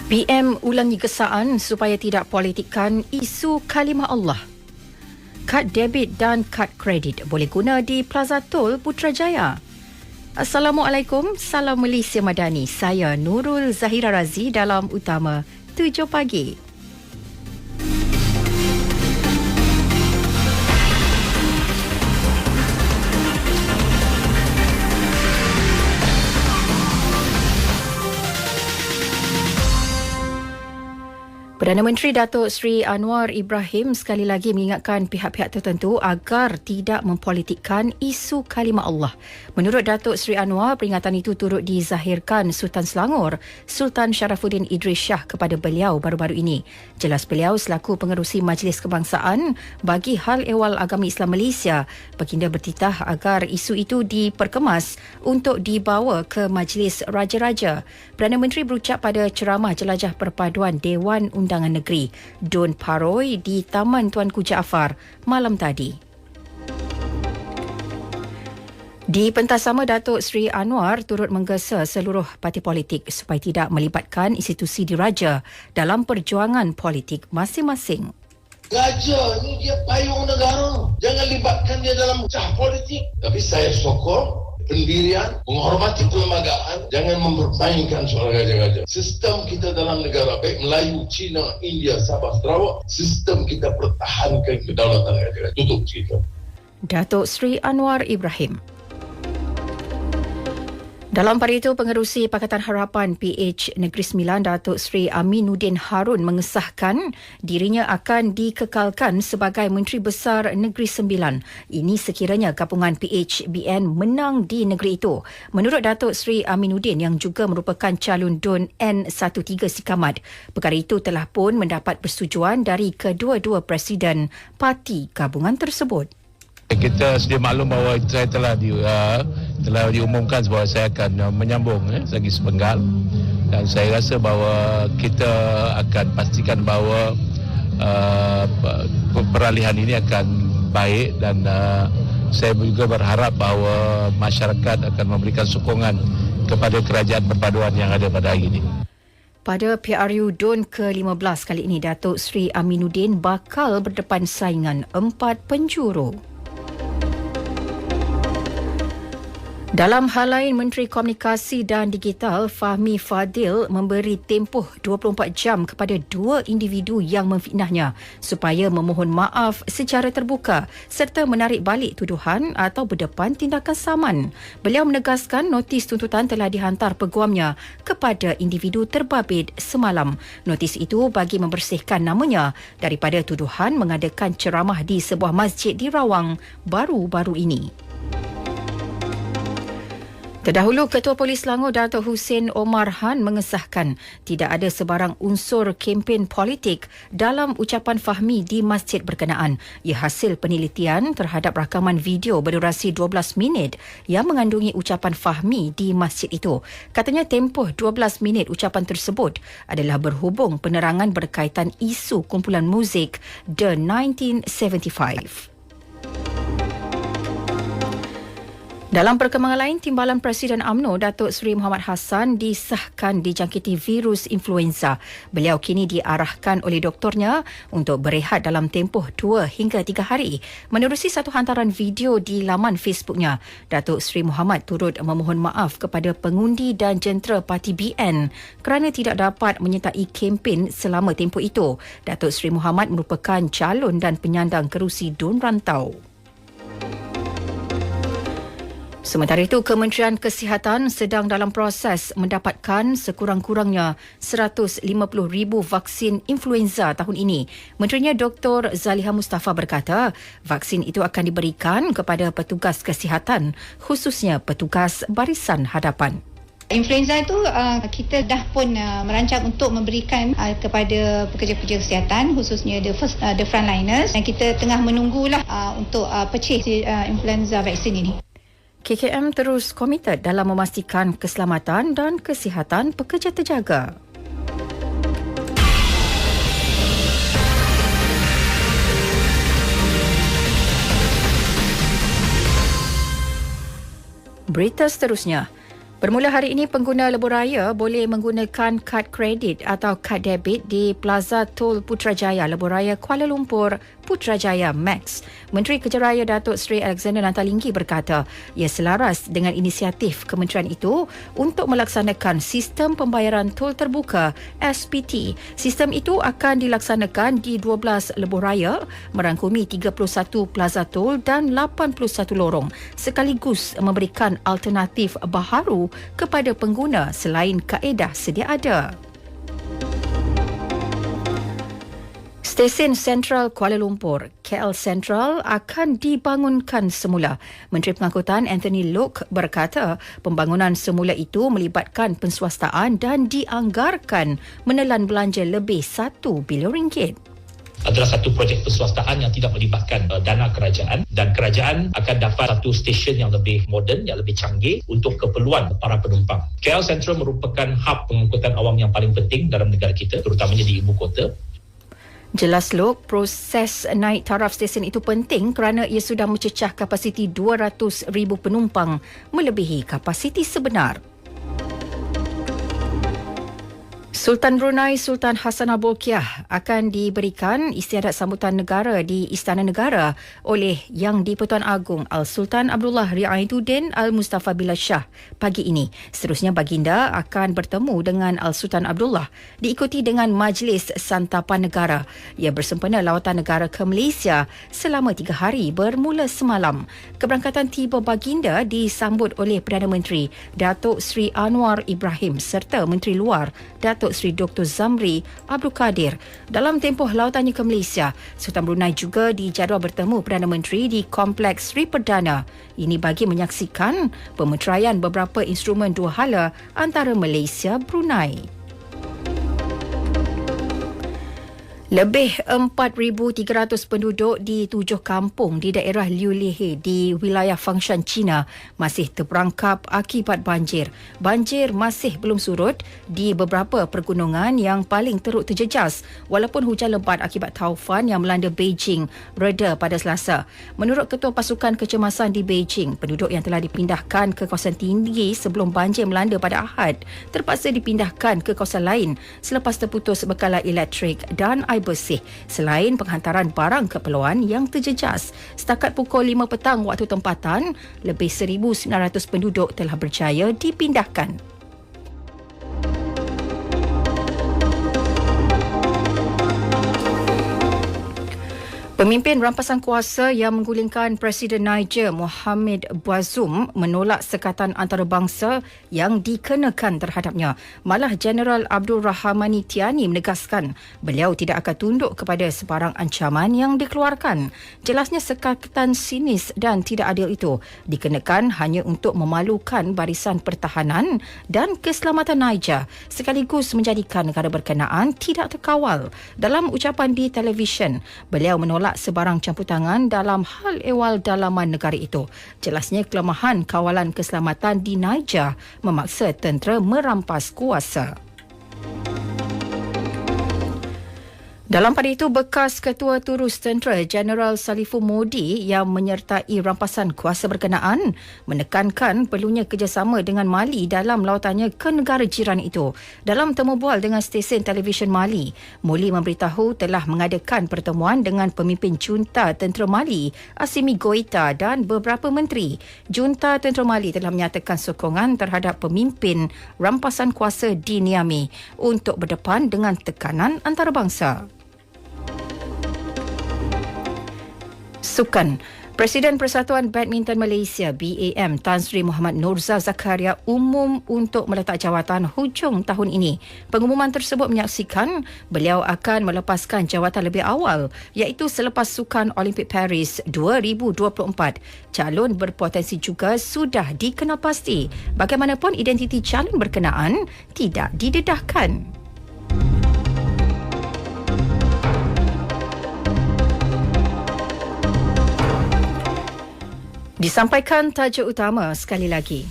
BM ulangi gesaan supaya tidak politikkan isu kalimah Allah. Kad debit dan kad kredit boleh guna di Plaza Tol Putrajaya. Assalamualaikum, salam Malaysia Madani. Saya Nurul Zahira Razi dalam Utama 7 pagi. Perdana Menteri Datuk Seri Anwar Ibrahim sekali lagi mengingatkan pihak-pihak tertentu agar tidak mempolitikkan isu kalimah Allah. Menurut Datuk Seri Anwar, peringatan itu turut dizahirkan Sultan Selangor, Sultan Sharafuddin Idris Shah kepada beliau baru-baru ini. Jelas beliau selaku pengerusi Majlis Kebangsaan bagi Hal Ehwal Agama Islam Malaysia, baginda bertitah agar isu itu diperkemas untuk dibawa ke Majlis Raja-Raja. Perdana Menteri berucap pada ceramah jelajah perpaduan Dewan Undangan Negeri Dun Paroi di Taman Tuanku Jaafar malam tadi. Di pentas sama, Datuk Seri Anwar turut menggesa seluruh parti politik supaya tidak melibatkan institusi diraja dalam perjuangan politik masing-masing. Raja ni dia payung negara. Jangan libatkan dia dalam cah politik. Tapi saya sokong pendirian, menghormati perlembagaan, jangan mempermainkan soal raja-raja. Sistem kita dalam negara, baik Melayu, Cina, India, Sabah, Sarawak, sistem kita pertahankan kedaulatan raja-raja. Tutup cerita. Datuk Seri Anwar Ibrahim. Dalam pada itu, Pengerusi Pakatan Harapan PH Negeri Sembilan, Datuk Seri Aminuddin Harun mengesahkan dirinya akan dikekalkan sebagai Menteri Besar Negeri Sembilan. Ini sekiranya gabungan PHBN menang di negeri itu. Menurut Datuk Seri Aminuddin yang juga merupakan calon DUN N13 Sikamat, perkara itu telah pun mendapat persetujuan dari kedua-dua presiden parti gabungan tersebut. Kita sedia maklum bahawa saya telah diumumkan bahawa saya akan menyambung segi sepenggal, dan saya rasa bahawa kita akan pastikan bahawa peralihan ini akan baik, dan saya juga berharap bahawa masyarakat akan memberikan sokongan kepada kerajaan perpaduan yang ada pada hari ini. Pada PRU DUN ke-15 kali ini, Datuk Seri Aminuddin bakal berdepan saingan 4 penjuru. Dalam hal lain, Menteri Komunikasi dan Digital Fahmi Fadil memberi tempoh 24 jam kepada 2 individu yang memfitnahnya supaya memohon maaf secara terbuka serta menarik balik tuduhan atau berdepan tindakan saman. Beliau menegaskan notis tuntutan telah dihantar peguamnya kepada individu terbabit semalam. Notis itu bagi membersihkan namanya daripada tuduhan mengadakan ceramah di sebuah masjid di Rawang baru-baru ini. Terdahulu, Ketua Polis Selangor Datuk Hussein Omar Han mengesahkan tidak ada sebarang unsur kempen politik dalam ucapan Fahmi di masjid berkenaan. Ia hasil penelitian terhadap rakaman video berdurasi 12 minit yang mengandungi ucapan Fahmi di masjid itu. Katanya tempoh 12 minit ucapan tersebut adalah berhubung penerangan berkaitan isu kumpulan muzik The 1975. Dalam perkembangan lain, Timbalan Presiden UMNO Datuk Seri Muhammad Hassan disahkan dijangkiti virus influenza. Beliau kini diarahkan oleh doktornya untuk berehat dalam tempoh 2 hingga 3 hari. Menerusi satu hantaran video di laman Facebooknya, Datuk Seri Muhammad turut memohon maaf kepada pengundi dan jentera parti BN kerana tidak dapat menyertai kempen selama tempoh itu. Datuk Seri Muhammad merupakan calon dan penyandang kerusi DUN Rantau. Sementara itu, Kementerian Kesihatan sedang dalam proses mendapatkan sekurang-kurangnya 150,000 vaksin influenza tahun ini. Menterinya Dr. Zaliha Mustafa berkata, vaksin itu akan diberikan kepada petugas kesihatan, khususnya petugas barisan hadapan. Influenza itu kita dah pun merancang untuk memberikan kepada pekerja-pekerja kesihatan, khususnya the frontliners, dan kita tengah menunggulah untuk purchase influenza vaksin ini. KKM terus komited dalam memastikan keselamatan dan kesihatan pekerja terjaga. Berita seterusnya. Bermula hari ini, pengguna lebuhraya boleh menggunakan kad kredit atau kad debit di Plaza Tol Putrajaya, Lebuhraya Kuala Lumpur, Putrajaya Max. Menteri Kejaraya Datuk Seri Alexander Nantalinggi berkata, ia selaras dengan inisiatif kementerian itu untuk melaksanakan sistem pembayaran tol terbuka SPT. Sistem itu akan dilaksanakan di 12 lebuhraya, merangkumi 31 plaza tol dan 81 lorong, sekaligus memberikan alternatif baharu kepada pengguna selain kaedah sedia ada. Stesen Sentral Kuala Lumpur, KL Sentral, akan dibangunkan semula. Menteri Pengangkutan Anthony Loke berkata pembangunan semula itu melibatkan penswastaan dan dianggarkan menelan belanja lebih RM1 bilion. Adalah satu projek perswastaan yang tidak melibatkan dana kerajaan, dan kerajaan akan dapat satu stesen yang lebih moden, yang lebih canggih untuk keperluan para penumpang. KL Sentral merupakan hub pengangkutan awam yang paling penting dalam negara kita, terutamanya di ibu kota. Jelas Lok, proses naik taraf stesen itu penting kerana ia sudah mencecah kapasiti 200,000 penumpang, melebihi kapasiti sebenar. Sultan Brunei Sultan Hassanal Bolkiah akan diberikan istiadat sambutan negara di Istana Negara oleh Yang di-Pertuan Agong Al-Sultan Abdullah Riaiduddin Al-Mustafa Billah Shah pagi ini. Seterusnya baginda akan bertemu dengan Al-Sultan Abdullah diikuti dengan Majlis Santapan Negara. Ia bersempena lawatan negara ke Malaysia selama 3 hari bermula semalam. Keberangkatan tiba baginda disambut oleh Perdana Menteri Datuk Seri Anwar Ibrahim serta Menteri Luar Datuk Seri Dr. Zamri Abdul Kadir. Dalam tempoh lawatannya ke Malaysia, Sultan Brunei juga dijadual bertemu Perdana Menteri di Kompleks Sri Perdana. Ini bagi menyaksikan pemeteraian beberapa instrumen dua hala antara Malaysia Brunei. Lebih 4,300 penduduk di 7 kampung di daerah Liu Lehe di wilayah Fangshan, China masih terperangkap akibat banjir. Banjir masih belum surut di beberapa pergunungan yang paling teruk terjejas walaupun hujan lebat akibat taufan yang melanda Beijing reda pada Selasa. Menurut Ketua Pasukan Kecemasan di Beijing, penduduk yang telah dipindahkan ke kawasan tinggi sebelum banjir melanda pada Ahad terpaksa dipindahkan ke kawasan lain selepas terputus bekalan elektrik dan air bersih selain penghantaran barang keperluan yang terjejas. Setakat pukul 5 petang waktu tempatan, lebih 1,900 penduduk telah berjaya dipindahkan. Pemimpin rampasan kuasa yang menggulingkan Presiden Niger Mohamed Bazoum menolak sekatan antarabangsa yang dikenakan terhadapnya. Malah Jeneral Abdul Rahmani Tiani menegaskan beliau tidak akan tunduk kepada sebarang ancaman yang dikeluarkan. Jelasnya sekatan sinis dan tidak adil itu dikenakan hanya untuk memalukan barisan pertahanan dan keselamatan Niger sekaligus menjadikan negara berkenaan tidak terkawal. Dalam ucapan di televisyen, beliau menolak sebarang campur tangan dalam hal ehwal dalaman negara itu. Jelasnya kelemahan kawalan keselamatan di Niger memaksa tentera merampas kuasa. Dalam pada itu, bekas Ketua Turus Tentera Jeneral Saliful Modi yang menyertai rampasan kuasa berkenaan menekankan perlunya kerjasama dengan Mali dalam lawatannya ke negara jiran itu. Dalam temu bual dengan stesen televisyen Mali, Modi memberitahu telah mengadakan pertemuan dengan pemimpin junta tentera Mali, Assimi Goïta dan beberapa menteri. Junta tentera Mali telah menyatakan sokongan terhadap pemimpin rampasan kuasa di Niamey untuk berdepan dengan tekanan antarabangsa. Sukan. Presiden Persatuan Badminton Malaysia BAM Tan Sri Muhammad Norzal Zakaria umum untuk meletak jawatan hujung tahun ini. Pengumuman tersebut menyaksikan beliau akan melepaskan jawatan lebih awal iaitu selepas Sukan Olimpik Paris 2024. Calon berpotensi juga sudah dikenal pasti. Bagaimanapun identiti calon berkenaan tidak didedahkan. Disampaikan tajuk utama sekali lagi.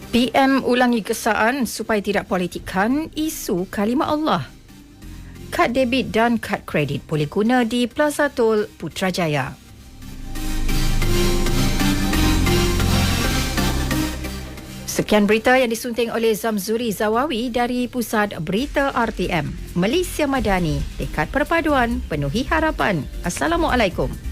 PM ulangi gesaan supaya tidak politikkan isu kalimah Allah. kad debit dan kad kredit boleh guna di Plaza Tol Putrajaya. Sekian berita yang disunting oleh Zamzuri Zawawi dari Pusat Berita RTM. Malaysia Madani, tekad perpaduan, penuhi harapan. Assalamualaikum.